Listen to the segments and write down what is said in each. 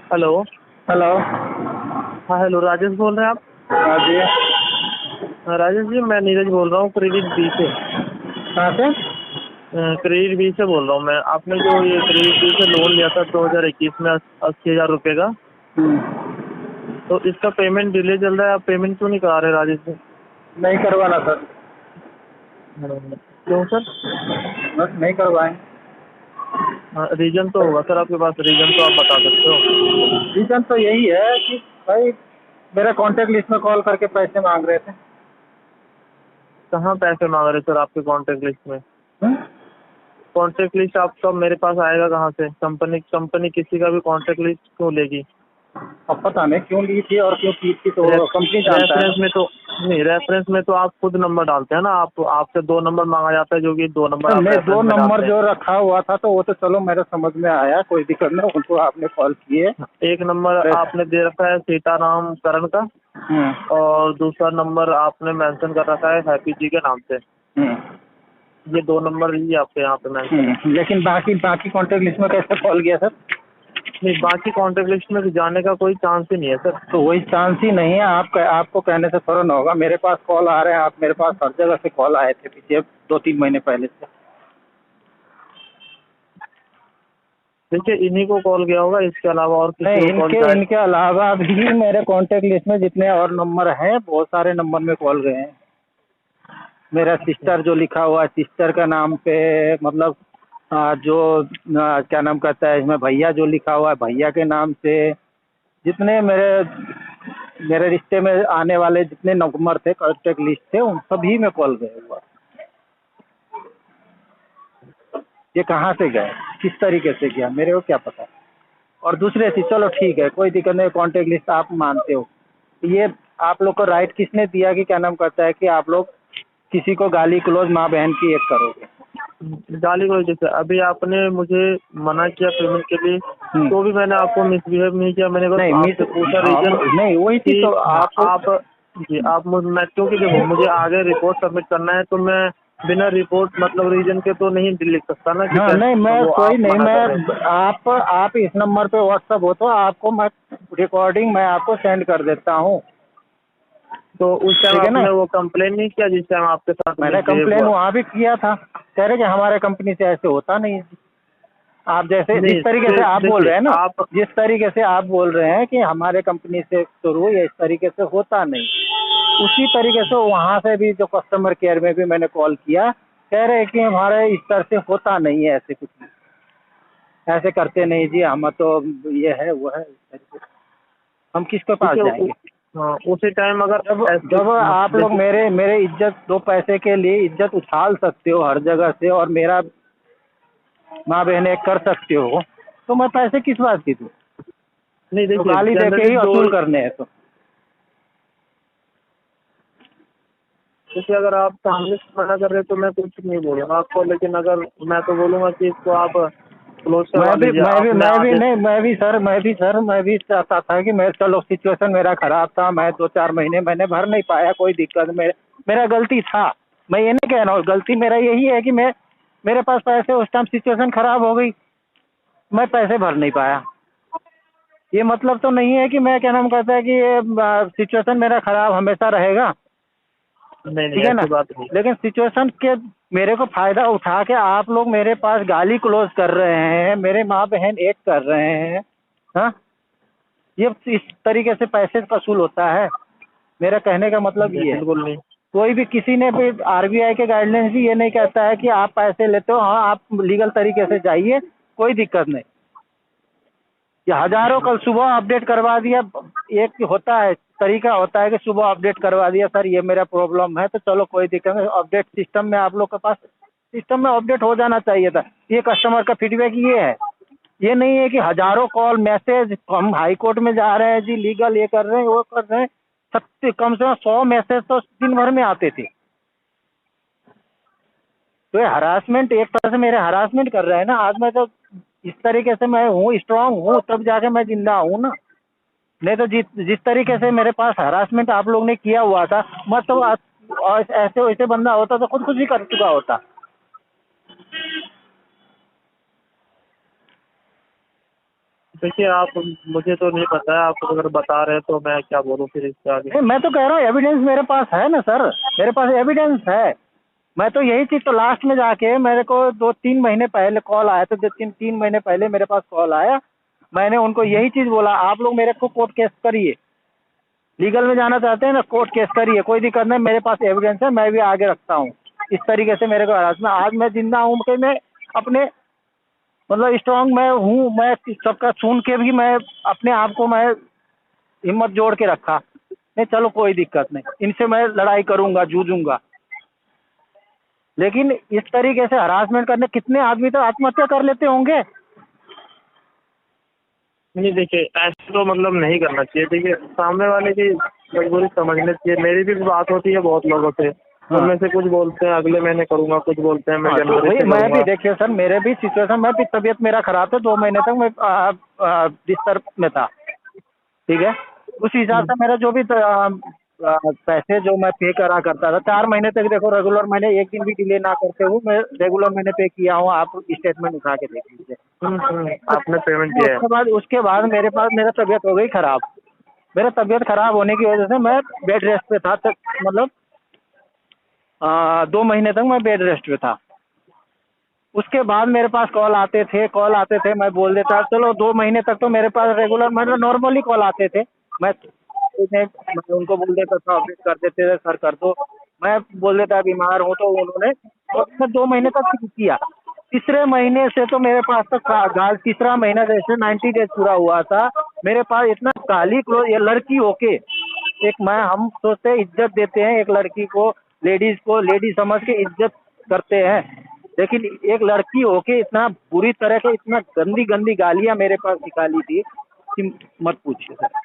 Hello. Hello. हाँ hello, Rajesh बोल रहे हैं आप? हाँ जी। हाँ, राजेश जी, मैं नीरज बोल रहा हूँ क्रेडिट बी से। कहाँ से? क्रेडिट बी से बोल रहा हूँ मैं। आपने जो ये क्रेडिट बी से लोन लिया था 2021 में 80,000 रुपये का, तो इसका पेमेंट डिले चल रहा है। आप पेमेंट क्यों नहीं करा रहे राजेश जी? नहीं करवाना सर। क्यों सर? बस नहीं करवाएं। रीजन तो होगा सर आपके पास, रीजन तो आप बता सकते हो। रीजन तो यही है कि भाई मेरे कांटेक्ट लिस्ट में कॉल करके पैसे मांग रहे थे। कहाँ पैसे मांग रहे सर आपके कॉन्टेक्ट लिस्ट में? हम्म? कॉन्टेक्ट लिस्ट आपका मेरे पास आएगा कहाँ से? कंपनी किसी का भी कॉन्टेक्ट लिस्ट क्यों लेगी? अब पता नहीं क्यों ली थी और क्यों की थी, तो कंपनी जानता है रेफरेंस ना। में तो नहीं, रेफरेंस में तो आप खुद नंबर डालते हैं ना। आपसे 2 नंबर मांगा जाता है, जो कि 2 नंबर सर आप मैं रेफरेंस 2 में नंबर डालते हैं। जो रखा हुआ था तो वो तो चलो मेरे समझ में आया, कोई दिक्कत नहीं, उनको आपने कॉल किए। एक नंबर अरे। आपने दे रखा है सीताराम करण का, हम्म। और दूसरा नंबर आपने मेंशन कर रखा है हैप्पी जी के नाम से। हम्म। ये 2 नंबर ही आपके यहाँ पे मेंशन है। लेकिन बाकी बाकी कांटेक्ट लिस्ट में कैसे कॉल गया सर? नहीं, बाकी कॉन्टेक्ट लिस्ट में जाने का कोई चांस ही नहीं है सर। तो वही चांस ही नहीं है। आपको कहने से थोड़ा ना होगा। मेरे पास कॉल आ रहे हैं, आप मेरे पास हर जगह से कॉल आए थे पीछे 2-3 महीने पहले से। देखिए, इन्हीं को कॉल गया होगा, इसके अलावा और किसी नहीं, को कॉल इनके जाए? इनके अलावा भी मेरे कांटेक्ट लिस्ट में जितने और नंबर हैं, बहुत सारे नंबर में कॉल गए हैं। मेरा सिस्टर जो लिखा हुआ है, सिस्टर का नाम पे, मतलब जो क्या नाम कहता है इसमें, भैया जो लिखा हुआ है, भैया के नाम से, जितने मेरे मेरे रिश्ते में आने वाले जितने नंबर थे, कांटेक्ट लिस्ट थे, उन सभी में कॉल गए हुआ। ये कहाँ से गए, किस तरीके से गया, मेरे को क्या पता। और दूसरे से चलो ठीक है, कोई दिक्कत नहीं, कांटेक्ट लिस्ट आप मानते हो। ये आप लोग को राइट किसने दिया कि क्या नाम करता है कि आप लोग किसी को गाली क्लोज माँ बहन की एक करोगे? गाली को जैसे अभी आपने मुझे मना किया पेमेंट के लिए, तो भी मैंने आपको मिसबिहेव नहीं किया। मैंने बस नहीं मिस, आपसे पूछा हाँ, रीजन नहीं वही चीज़ कि तो हाँ आप। आप जी आप मैं, क्योंकि देखो मुझे आगे रिपोर्ट सबमिट करना है, तो मैं बिना रिपोर्ट मतलब रीजन के तो नहीं लिख सकता ना कि हाँ नहीं, कैसे मैं वो कोई आप नहीं, मना कर रहे हैं। मैं आप इस नंबर पे व्हाट्सअप हो तो आपको मैं रिकॉर्डिंग मैं आपको सेंड कर देता हूँ। तो उस टाइम ठीक है ना। आपने वो कंप्लेन नहीं किया जिस टाइम आपके साथ मैंने मिसबिहेव कंप्लेन हुआ? वहाँ भी किया था, कह रहे कि हमारे कंपनी से ऐसे होता नहीं है। आप जैसे जिस नहीं, तरीके से फिर आप बोल देखिए रहे हैं ना, आप जिस तरीके से आप बोल रहे हैं कि हमारे कंपनी से शुरू या इस तरीके से होता नहीं, उसी तरीके से वहाँ से भी जो कस्टमर केयर में भी मैंने कॉल किया, कह रहे हैं कि हमारे इस तरह से होता नहीं है, ऐसे कुछ नहीं, ऐसे करते नहीं जी, हम तो ये है वो है, इस तरीके से हम किसके पास देखिए जाएंगे? हाँ, उसी टाइम अगर जब ऐसी जब आप लोग देखिए मेरे मेरे इज्जत, 2 पैसे के लिए इज्जत उछाल सकते हो हर जगह से, और मेरा माँ बहने कर सकते हो, तो मैं पैसे किस बात की दूँ? नहीं, तो देखिए गाली दे के जनरली ही जो वसूल करने हैं तो। जैसे अगर आप सामने से मना कर रहे हो तो मैं कुछ नहीं बोलूँगा आपको, लेकिन अगर मैं तो बोलूँगा कि इसको आप क्लोज करवा मैं भी लीजिए। मैं भी आपने मैं भी आगे नहीं, मैं भी चाहता था कि मैं, चलो सिचुएशन मेरा खराब था, मैं 2-4 महीने मैंने भर नहीं पाया, कोई दिक्कत, मेरा गलती था। मैं ये नहीं कह रहा हूँ, गलती मेरा यही है कि मेरे पास पैसे उस टाइम सिचुएशन खराब हो गई, मैं पैसे भर नहीं पाया। ये मतलब तो नहीं है कि मैं, क्या नाम कहता है कि ये सिचुएशन मेरा खराब हमेशा रहेगा। नहीं नहीं, ठीक है ना। ऐसी बात नहीं। लेकिन सिचुएशन के मेरे को फायदा उठा के आप लोग मेरे पास गाली क्लोज कर रहे हैं, मेरे माँ बहन एक कर रहे हैं। हाँ, ये इस तरीके से पैसे वसूल होता है, मेरा कहने का मतलब नहीं, ये है। बिल्कुल नहीं। कोई भी, किसी ने भी, आरबीआई के गाइडलाइंस भी ये नहीं कहता है कि आप पैसे लेते हो, हाँ आप लीगल तरीके से जाइए, कोई दिक्कत नहीं। ये हजारों कल सुबह अपडेट करवा दिया। एक होता है, तरीका होता है कि सुबह अपडेट करवा दिया, सर ये मेरा प्रॉब्लम है, तो चलो कोई दिक्कत नहीं, अपडेट सिस्टम में आप लोग के पास, सिस्टम में अपडेट हो जाना चाहिए था। ये कस्टमर का फीडबैक ये है। ये नहीं है कि हजारों कॉल मैसेज, हम हाई कोर्ट में जा रहे हैं जी, लीगल ये कर रहे हैं वो कर रहे हैं, सत्य कम से कम 100 मैसेज तो दिन भर में आते थे। तो ये हरासमेंट एक तरह से मेरे हरासमेंट कर रहे हैं ना। आज मैं तो इस तरीके से मैं हूँ, स्ट्रांग हूँ, तब जाके मैं जिंदा हूँ ना। नहीं तो जिस तरीके से मेरे पास हरासमेंट आप लोग ने किया हुआ था, मैं तो ऐसे वैसे बंदा होता तो खुदकुशी कर चुका होता। देखिए आप, मुझे तो नहीं पता है, आप अगर बता रहे हैं तो मैं क्या बोलूँ फिर इसके आगे। नहीं, मैं तो कह रहा हूँ एविडेंस मेरे पास है ना सर, मेरे पास एविडेंस है। मैं तो यही चीज तो लास्ट में जाके मेरे को 2-3 महीने पहले कॉल आया था, 2-3 महीने पहले मेरे पास कॉल आया। मैंने उनको यही चीज बोला, आप लोग मेरे को कोर्ट केस करिए, लीगल में जाना चाहते हैं ना, कोर्ट केस करिए, कोई दिक्कत नहीं, मेरे पास एविडेंस है, मैं भी आगे रखता हूँ। इस तरीके से मेरे को हरासमेंट, आज मैं जिंदा हूँ कि मैं अपने मतलब स्ट्रांग मैं हूँ, मैं सबका सुन के भी मैं अपने आप को मैं हिम्मत जोड़ के रखा, नहीं चलो कोई दिक्कत नहीं, इनसे मैं लड़ाई करूंगा, जूझूंगा। लेकिन इस तरीके से हरासमेंट करने कितने आदमी तो आत्महत्या कर लेते होंगे। नहीं देखिए, ऐसे तो मतलब नहीं करना चाहिए। देखिए सामने वाले की मजबूरी समझनी चाहिए। मेरी भी बात होती है बहुत लोगों से, हाँ। उनमें से कुछ बोलते हैं अगले महीने करूंगा, कुछ बोलते हैं मैं हाँ, तो जनवरी वही से मैं भी करूंगा। देखिए सर, मेरे भी सिचुएशन, मैं भी तबीयत मेरा खराब था, 2 महीने तक मैं बिस्तर में था, ठीक है। उस हिसाब से मेरा जो भी पैसे जो मैं पे करा करता था, 4 महीने तक देखो रेगुलर, मैंने एक दिन भी डिले ना करते हुए मैं रेगुलर मैंने पे किया हूँ, आप स्टेटमेंट उठा के देख लीजिए। आपने पेमेंट किया है। उसके बाद मेरे पास मेरा तबीयत हो गई खराब। मेरा तबीयत खराब होने की वजह से मैं बेड रेस्ट पे था, तक मतलब 2 महीने तक मैं बेड रेस्ट पे था। उसके बाद मेरे पास कॉल आते थे, मैं बोल देता चलो, 2 महीने तक तो मेरे पास रेगुलर मतलब नॉर्मली कॉल आते थे। मैं उनको बोल देता था, अपडेट कर देते थे, सर कर दो। मैं बोल देता बीमार हूँ, तो उन्होंने तो मैं 2 महीने तक ठीक किया। तीसरे महीने से तो मेरे पास तो तीसरा महीना जैसे 90 डेज पूरा हुआ था, मेरे पास इतना गाली क्लोज, ये लड़की होके एक मैं हम सोचते हैं इज्जत देते हैं एक लड़की को लेडी समझ के इज्जत करते हैं, लेकिन एक लड़की होके इतना बुरी तरह के इतना गंदी गंदी गालियां मेरे पास निकाली थी कि मत पूछिए सर।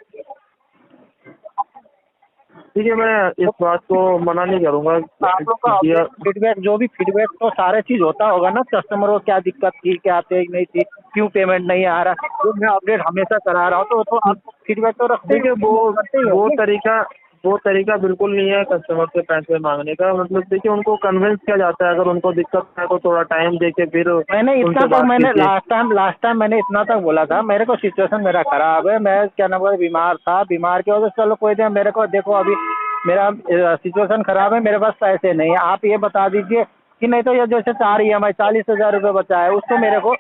ठीक है, मैं इस बात को मना नहीं करूंगा। आप लोग का ये फीडबैक, जो भी फीडबैक तो सारे चीज होता होगा ना, कस्टमर को क्या दिक्कत थी, क्या थे नहीं थी, क्यों पेमेंट नहीं आ रहा, जो मैं अपडेट हमेशा करा रहा हूँ, तो आप फीडबैक तो रखते ही देखिए करते ही वो होंगे। तरीका वो तरीका बिल्कुल नहीं है कस्टमर से पैसे मांगने का। मतलब देखिए उनको कन्विंस किया जाता है, अगर उनको दिक्कत है तो थोड़ा टाइम दे के फिर मैंने इतना उनसे तक, बात मैंने कीजिए। लास्ट टाइम मैंने इतना तक बोला था, मेरे को सिचुएशन मेरा खराब है, मैं क्या नाम है बीमार था, बीमार की वजह से चलो कोई नहीं, मेरे को देखो अभी मेरा सिचुएशन खराब है, मेरे पास पैसे नहीं है, आप ये बता दीजिए कि नहीं तो ये जैसे 4 EMI 40,000 रुपये बचा है, उसको मेरे को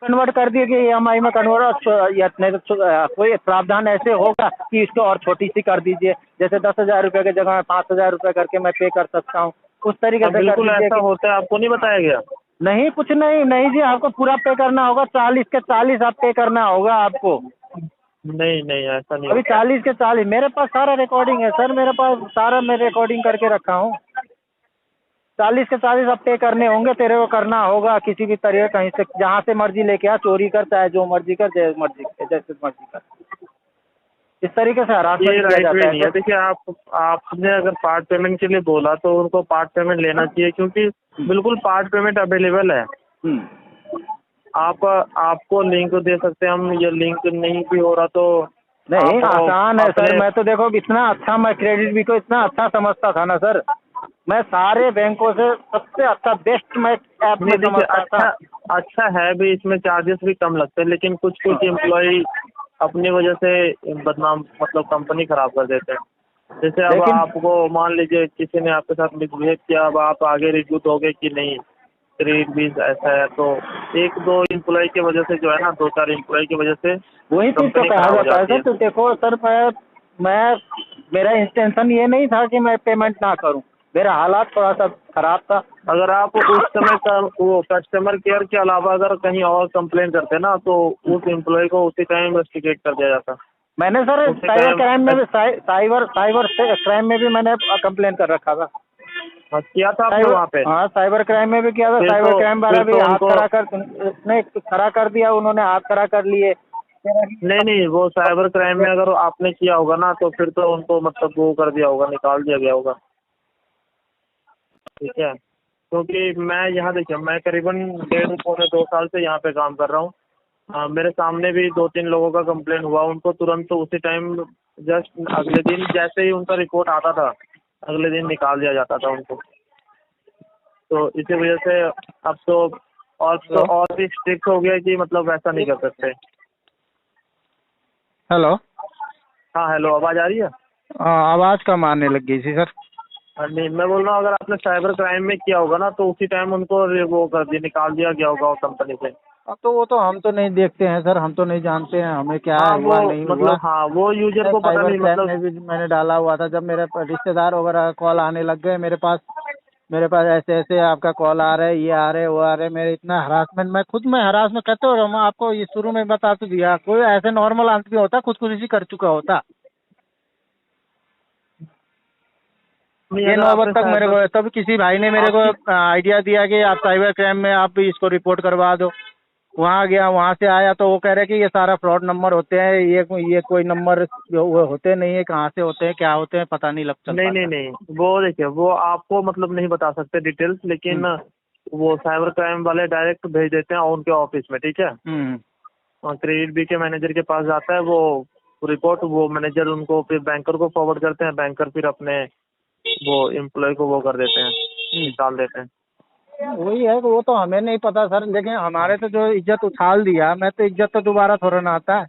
कन्वर्ट कर दिए कि EMI में कन्वर्ट, या नहीं तो कोई प्रावधान ऐसे होगा कि इसको और छोटी सी कर दीजिए, जैसे 10,000 रुपये की जगह 5,000 रुपये करके मैं पे कर सकता हूँ, उस तरीके अब से कर बिल्कुल दीजिए ऐसा कि होता है, आपको नहीं बताया गया? नहीं, कुछ नहीं, नहीं जी, आपको पूरा पे करना होगा, 40 के 40 आप पे करना होगा आपको। नहीं नहीं, ऐसा नहीं अभी होता। 40 के 40 मेरे पास सारा रिकॉर्डिंग है सर, मेरे पास सारा मैं रिकॉर्डिंग करके रखा हूँ। 40 के 40 अब पे करने होंगे, तेरे को करना होगा किसी भी तरह, कहीं से जहाँ से मर्जी लेके आ, चोरी कर चाहे जो मर्जी कर, जैसे मर्जी कर, इस तरीके से ये हरासमेंट किया राइट वे जाता है नहीं है। सर। देखिए आपने अगर पार्ट पेमेंट के लिए बोला तो उनको पार्ट पेमेंट लेना चाहिए, क्योंकि बिल्कुल पार्ट पेमेंट अवेलेबल है। आप आपको लिंक दे सकते हैं हम, ये लिंक नहीं भी हो रहा तो नहीं, आप आसान है सर, अपने मैं तो देखो इतना अच्छा, मैं क्रेडिट भी को इतना अच्छा समझता था ना सर, मैं सारे बैंकों से सबसे अच्छा बेस्ट मैं ऐप में नहीं देखिए, समझता था। अच्छा है भी, इसमें चार्जेस भी कम लगते हैं, लेकिन कुछ कुछ एम्प्लॉय अपनी वजह से बदनाम, मतलब कंपनी खराब कर देते हैं। जैसे अब लेकिन आपको मान लीजिए किसी ने आपके साथ मिसबिहेव किया, अब आप आगे रिव्यू दोगे कि नहीं क्रेडिट भी ऐसा है, तो एक दो एम्प्लॉय की वजह से जो है ना, 2-4 एम्प्लॉय की वजह से वही चीज तो कंपनी कहा खराब हो जाता है जाती सर, है। तो देखो सर, मैं मेरा इंटेंशन ये नहीं था कि मैं पेमेंट ना करूं, मेरा हालात थोड़ा सा खराब था। अगर आप उस समय का वो कस्टमर केयर के अलावा अगर कहीं और कंप्लेन करते ना, तो उस एम्प्लॉय को उसी टाइम इन्वेस्टिगेट कर दिया जाता। मैंने सर उसी साइबर टाइम क्राइम में भी साइबर क्राइम में भी मैंने कंप्लेन कर रखा था। किया था आपने वहाँ पे? हाँ, साइबर क्राइम में भी किया था, साइबर क्राइम वाला फिर भी तो हाथ उनको खड़ा कर, नहीं खड़ा कर दिया उन्होंने, हाथ खड़ा कर लिए। नहीं नहीं, वो साइबर क्राइम में अगर आपने किया होगा ना, तो फिर तो उनको मतलब वो कर दिया होगा, निकाल दिया गया होगा। ठीक है, क्योंकि मैं यहाँ देखिए, मैं करीबन 1.5 पौने 2 साल से यहाँ पे काम कर रहा हूँ। मेरे सामने भी 2-3 लोगों का कंप्लेन हुआ, उनको तुरंत तो उसी टाइम, जस्ट अगले दिन जैसे ही उनका रिपोर्ट आता था, अगले दिन निकाल दिया जाता था उनको। तो इसी वजह से अब तो और भी स्ट्रिक्ट हो गया कि मतलब वैसा नहीं कर सकते। हेलो। हाँ हेलो, आवाज़ आ रही है? आवाज़ कम आने लग गई थी सर। नहीं, मैं बोल रहा हूँ अगर आपने साइबर क्राइम में किया होगा ना तो उसी टाइम उनको वो कर दिया, निकाल दिया गया होगा कंपनी से। अब तो वो तो हम तो नहीं देखते हैं सर, हम तो नहीं जानते हैं हमें क्या हाँ वो हुआ नहीं हुआ। मतलब, हाँ वो यूजर मैं को पता साइबर नहीं क्राइम मतलब। में भी मैंने डाला हुआ था, जब मेरे रिश्तेदार वगैरह कॉल आने लग गए मेरे पास ऐसे ऐसे आपका कॉल आ रहा है, ये आ रहे हैं, वो आ रहे हैं, मेरे इतना हरासमेंट, मैं हरासमेंट करते हो रहा हूँ। मैं आपको ये शुरू में बता तो दिया, कोई ऐसे नॉर्मल आदमी होता खुदकुशी कर चुका होता। नहीं, ये अगर नौबत आपने तक मेरे साइबर को, तब किसी भाई ने मेरे को आपकी आइडिया दिया कि आप साइबर क्राइम में आप भी इसको रिपोर्ट करवा दो। वहाँ गया, वहाँ से आया तो वो कह रहे कि ये सारा फ्रॉड नंबर होते हैं, ये कोई नंबर वो होते नहीं है, कहाँ से होते हैं, क्या होते हैं, पता नहीं लग चल नहीं नहीं पाता। नहीं, वो देखिए वो आपको मतलब नहीं बता सकते डिटेल्स, हम्म। लेकिन वो साइबर क्राइम वाले डायरेक्ट भेज देते हैं उनके ऑफिस में, ठीक है। हम्म। क्रेडिट बी के मैनेजर के पास जाता है वो रिपोर्ट, वो मैनेजर उनको फिर बैंकर को फॉरवर्ड करते हैं, बैंकर फिर अपने वो एम्प्लॉय को वो कर देते हैं, हम्म। निकाल देते हैं। वही है कि वो तो हमें नहीं पता सर, लेकिन हमारे तो जो इज्जत उछाल दिया, मैं तो इज्जत तो दोबारा थोड़ा ना आता है।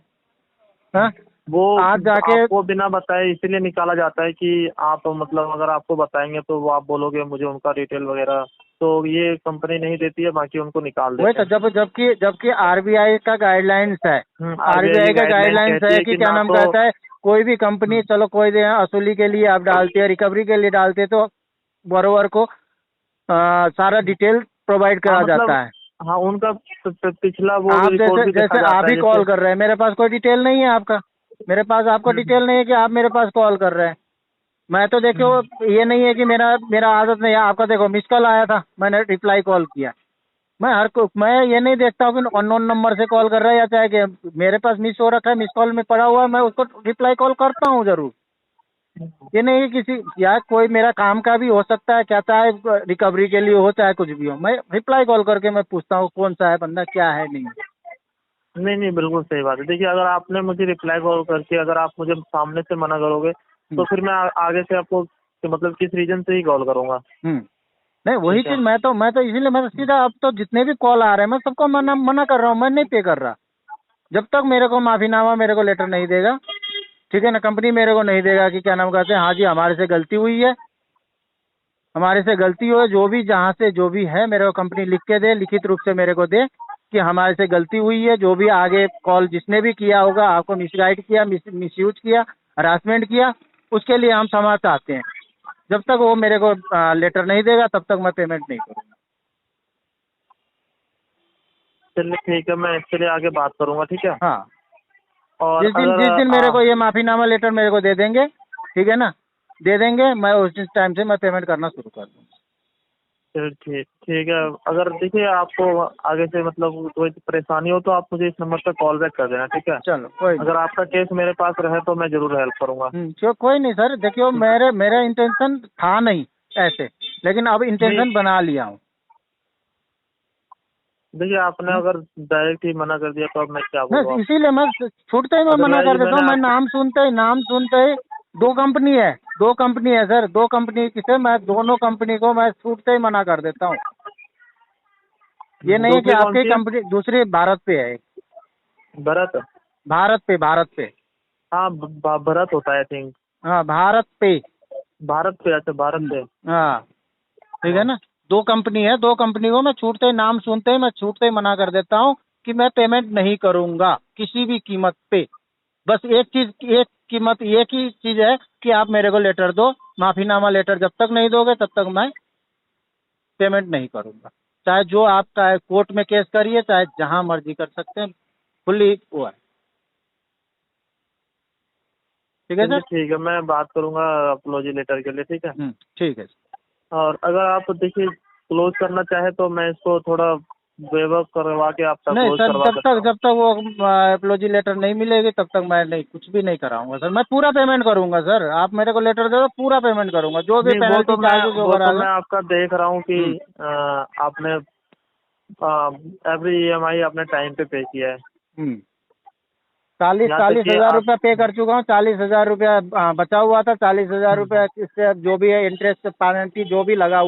हाँ? वो आज जाके आपको बिना बताए इसीलिए निकाला जाता है कि आप मतलब अगर आपको बताएंगे तो वो आप बोलोगे मुझे उनका डिटेल वगैरह, तो ये कंपनी नहीं देती है, बाकी उनको निकाल वही देते तो, हैं। जबकि जबकि आरबीआई का गाइडलाइंस है। आरबीआई की आरबीआई का गाइडलाइन गाइडलाइंस कहती है है कि कि क्या ना नाम तो कहता है, कोई भी कंपनी, चलो कोई दे असुली के लिए आप डालते हैं, रिकवरी के लिए डालते हैं, तो बोरोवर को सारा डिटेल प्रोवाइड हाँ करा मतलब, जाता है। हाँ उनका पिछला वो आप रिकॉर्ड जैसे भी देखा जैसे आप जाता है ही कॉल जैसे। कर रहे हैं, मेरे पास कोई डिटेल नहीं है आपका, मेरे पास आपका डिटेल नहीं है कि आप मेरे पास कॉल कर रहे हैं। मैं तो देखो, हम्म, ये नहीं है कि मेरा मेरा आदत नहीं है, आपका देखो मिस कॉल आया था, मैंने रिप्लाई कॉल किया। मैं ये नहीं देखता हूँ कि अननोन नंबर से कॉल कर रहा है या चाहे कि मेरे पास मिस हो रखा है, मिस कॉल में पड़ा हुआ है, मैं उसको रिप्लाई कॉल करता हूँ जरूर। ये नहीं है किसी या कोई मेरा काम का भी हो सकता है, क्या चाहे रिकवरी के लिए हो चाहे कुछ भी हो, मैं रिप्लाई कॉल करके मैं पूछता हूँ कौन सा है बंदा, क्या है नहीं है। नहीं नहीं, बिल्कुल सही बात है। देखिए अगर आपने मुझे रिप्लाई कॉल करके अगर आप मुझे सामने से मना करोगे तो हम्म। फिर मैं आगे से आपको मतलब किस रीजन से ही कॉल करूंगा। हम्म। नहीं वही ठीक है। चीज, मैं तो इसीलिए मैं तो सीधा, अब तो जितने भी कॉल आ रहे हैं मैं सबको मना मना कर रहा हूँ, मैं नहीं पे कर रहा। जब तक मेरे को माफीनामा, मेरे को लेटर नहीं देगा, ठीक है ना, कंपनी मेरे को नहीं देगा कि क्या नाम कहते हैं, हाँ जी हमारे से गलती हुई है, हमारे से गलती हो, जो भी जहाँ से जो भी है मेरे को कंपनी लिख के दे, लिखित रूप से मेरे को दे कि हमारे से गलती हुई है, जो भी आगे कॉल जिसने भी किया होगा, आपको मिसगाइड किया, मिसयूज किया, हरासमेंट किया, उसके लिए हम क्षमा चाहते हैं। जब तक वो मेरे को लेटर नहीं देगा तब तक मैं पेमेंट नहीं करूँगा। चलिए ठीक है, मैं इसके लिए आगे बात करूंगा, ठीक है। हाँ, और जिस दिन मेरे को ये माफीनामा लेटर मेरे को दे देंगे, ठीक है ना, दे देंगे, मैं उस टाइम से मैं पेमेंट करना शुरू कर दूँगा। चलिए ठीक ठीक है। अगर देखिए आपको आगे से मतलब कोई परेशानी हो तो आप मुझे इस नंबर पर कॉल बैक कर देना, ठीक है। चलो कोई नहीं। अगर आपका केस मेरे पास रहे तो मैं जरूर हेल्प करूंगा। चलो कोई नहीं सर, देखियो मेरे मेरा इंटेंशन था नहीं ऐसे, लेकिन अब नहीं इंटेंशन बना लिया हूँ। देखिए आपने अगर डायरेक्ट ही मना कर दिया तो अब मैं क्या मैं बोलूँ आप। इसीलिए मैं छूटते ही मैं मना कर अदरवाइज देता मैंने हूँ, मैं आप नाम सुनते ही दो कंपनी है सर, दो कंपनी से मैं दोनों कंपनी को मैं छूटते ही मना कर देता हूँ। ये नहीं है कि दूसरी कौन आपकी सी है? कंपनी, दूसरी भारत पे है, भरत। भारत पे। हाँ भरत होता है आई थिंक। हाँ भारत पे। भारत पे, अच्छा भारत पे। हाँ ठीक है हाँ। ना, दो कंपनी है, दो कंपनी को मैं छूटते ही, नाम सुनते ही मैं छूटते ही मना कर देता हूँ कि मैं पेमेंट नहीं करूंगा किसी भी कीमत पे। बस एक कीमत, एक ही चीज है कि आप मेरे को लेटर दो, माफीनामा लेटर जब तक नहीं दोगे तब तक मैं पेमेंट नहीं करूंगा। चाहे जो आपका कोर्ट में केस करिए, चाहे जहां मर्जी कर सकते हैं, फुल्ली वो है। ठीक है चलिए सर। ठीक है, मैं बात करूंगा अपलॉजी लेटर के लिए, ठीक है। ठीक है। और अगर आप देखिए क्लोज करना चाहे तो मैं इसको थोड़ा वेव करवा के आपका नहीं क्लोज सर, करवा जब सकता तक हूँ। जब तक वो अपॉलॉजी लेटर नहीं मिलेगी तब तक मैं नहीं, कुछ भी नहीं कराऊंगा सर, मैं पूरा पेमेंट करूंगा सर, आप मेरे को लेटर दे दो, पूरा पेमेंट करूंगा, जो भी नहीं पेनल्टी चार्जेस वो वगैरह तो आ गए। मैं आपका देख रहा हूँ कि हम्म। आपने एवरी ईएमआई आपने टाइम पे किया है। हम्म। चालीस यहाँ तक चालीस कि हजार आप रुपया पे कर चुका हूँ, 40,000 रुपया बचा हुआ था, 40,000 रुपया इससे जो भी है इंटरेस्ट पेनल्टी जो भी लगा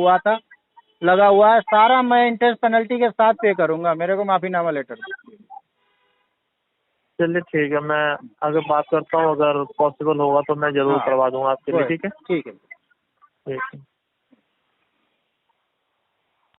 हुआ है सारा मैं इंटरेस्ट पेनल्टी के साथ पे करूंगा, मेरे को माफीनामा लेटर दो। चलिए ठीक है, मैं अगर बात करता हूँ, अगर पॉसिबल होगा तो मैं जरूर हाँ। करवा दूंगा आपके लिए। वही, ठीक है। ठीक है। ठीक है।